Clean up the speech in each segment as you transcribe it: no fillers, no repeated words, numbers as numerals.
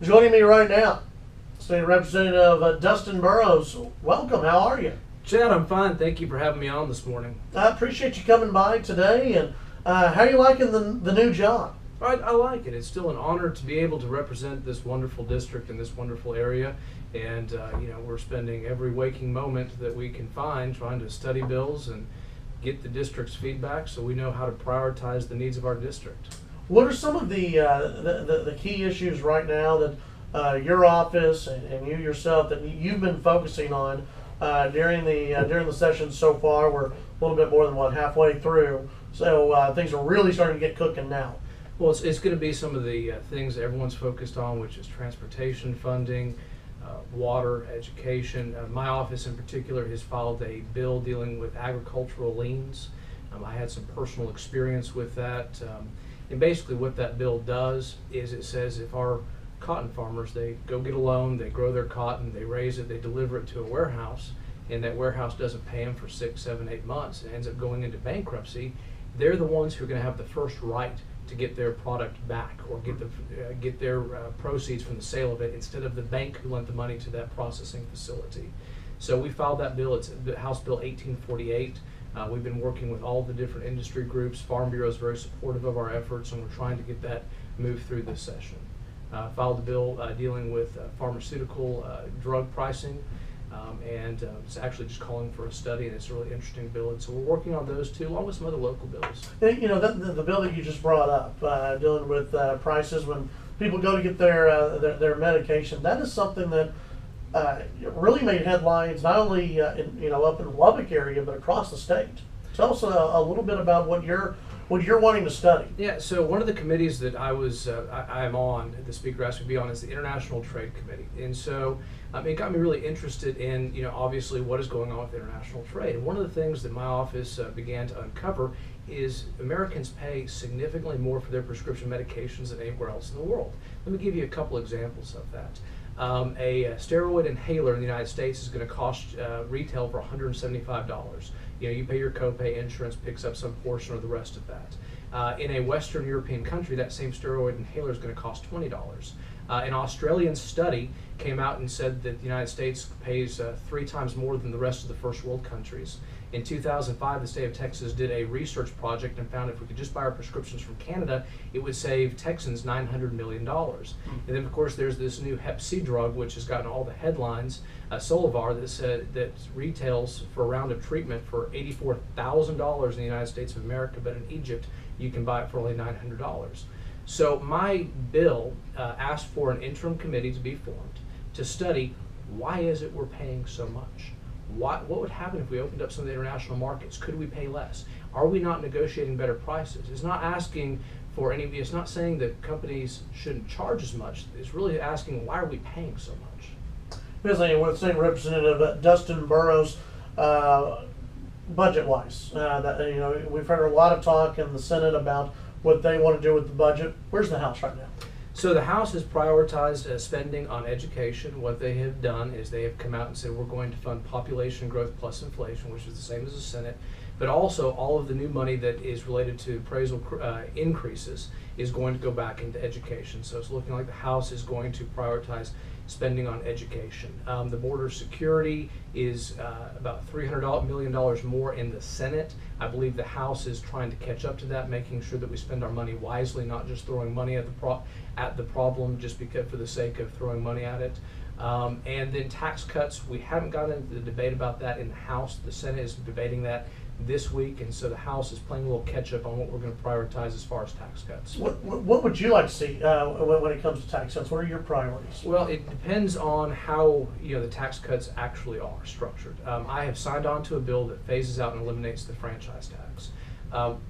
Joining me right now, State Representative Dustin Burrows. Welcome. How are you? Chad, I'm fine. Thank you for having me on this morning. I appreciate you coming by today. And how are you liking the new job? I like it. It's still an honor to be able to represent this wonderful district in this wonderful area. And, we're spending every waking moment that we can find trying to study bills and get the district's feedback so we know how to prioritize the needs of our district. What are some of the key issues right now that your office and you yourself that you've been focusing on during the session so far? We're a little bit more than halfway through, so things are really starting to get cooking now. Well, it's going to be some of the things that everyone's focused on, which is transportation funding, water, education. My office in particular has filed a bill dealing with agricultural liens. I had some personal experience with that. And basically what that bill does is it says if our cotton farmers, they go get a loan, they grow their cotton, they raise it, they deliver it to a warehouse, and that warehouse doesn't pay them for 6, 7, 8 months and ends up going into bankruptcy, they're the ones who are going to have the first right to get their product back or get their proceeds from the sale of it instead of the bank who lent the money to that processing facility. So we filed that bill. It's House Bill 1848. We've been working with all the different industry groups. Farm Bureau is very supportive of our efforts, and we're trying to get that moved through this session. Filed a bill dealing with pharmaceutical drug pricing, and it's actually just calling for a study, and it's a really interesting bill. And so we're working on those two, along with some other local bills. The bill that you just brought up, dealing with prices when people go to get their medication, that is something that really made headlines not only up in the Lubbock area but across the state. Tell us a little bit about what you're wanting to study. Yeah, so one of the committees that I am on, the speaker asked me to be on, is the International Trade Committee. And so it got me really interested in, obviously what is going on with international trade. And one of the things that my office began to uncover is Americans pay significantly more for their prescription medications than anywhere else in the world. Let me give you a couple examples of that. A steroid inhaler in the United States is going to cost retail for $175. You pay your copay, insurance picks up some portion or the rest of that. In a Western European country, that same steroid inhaler is going to cost $20. An Australian study came out and said that the United States pays 3 times more than the rest of the first world countries. In 2005, the state of Texas did a research project and found if we could just buy our prescriptions from Canada, it would save Texans $900 million. And then, of course, there's this new Hep C drug, which has gotten all the headlines, that retails for a round of treatment for $84,000 in the United States of America, but in Egypt, you can buy it for only $900. So my bill asked for an interim committee to be formed to study why is it we're paying so much? What would happen if we opened up some of the international markets? Could we pay less? Are we not negotiating better prices? It's not asking for it's not saying that companies shouldn't charge as much. It's really asking why are we paying so much? Visiting with State Representative Dustin Burrows, budget-wise, we've heard a lot of talk in the Senate about what they want to do with the budget. Where's the House right now? So the House has prioritized spending on education. What they have done is they have come out and said we're going to fund population growth plus inflation, which is the same as the Senate, but also all of the new money that is related to appraisal increases is going to go back into education. So it's looking like the House is going to prioritize spending on education. The border security is about $300 million more in the Senate. I believe the House is trying to catch up to that, making sure that we spend our money wisely, not just throwing money at the problem just because for the sake of throwing money at it. And then tax cuts, we haven't gotten into the debate about that in the House. The Senate is debating that this week, and so the House is playing a little catch up on what we're going to prioritize as far as tax cuts. What would you like to see when it comes to tax cuts? What are your priorities? Well, it depends on how the tax cuts actually are structured. I have signed on to a bill that phases out and eliminates the franchise tax.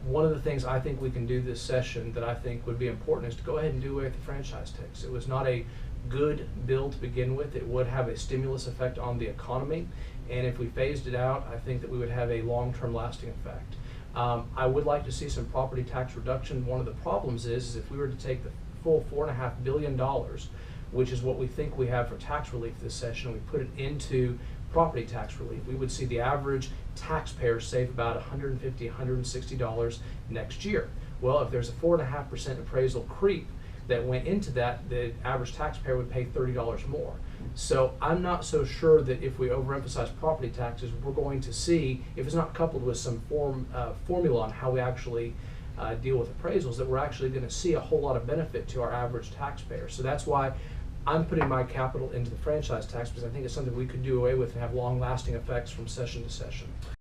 One of the things I think we can do this session that I think would be important is to go ahead and do away with the franchise tax. It was not a good bill to begin with. It would have a stimulus effect on the economy, and if we phased it out, I think that we would have a long-term lasting effect. I would like to see some property tax reduction. One of the problems is if we were to take the full $4.5 billion, which is what we think we have for tax relief this session, we put it into property tax relief, we would see the average taxpayer save about $150, $160 next year. Well, if there's a 4.5% appraisal creep, that went into that, the average taxpayer would pay $30 more. So I'm not so sure that if we overemphasize property taxes, we're going to see, if it's not coupled with some formula on how we actually deal with appraisals, that we're actually going to see a whole lot of benefit to our average taxpayer. So that's why I'm putting my capital into the franchise tax, because I think it's something we could do away with and have long-lasting effects from session to session.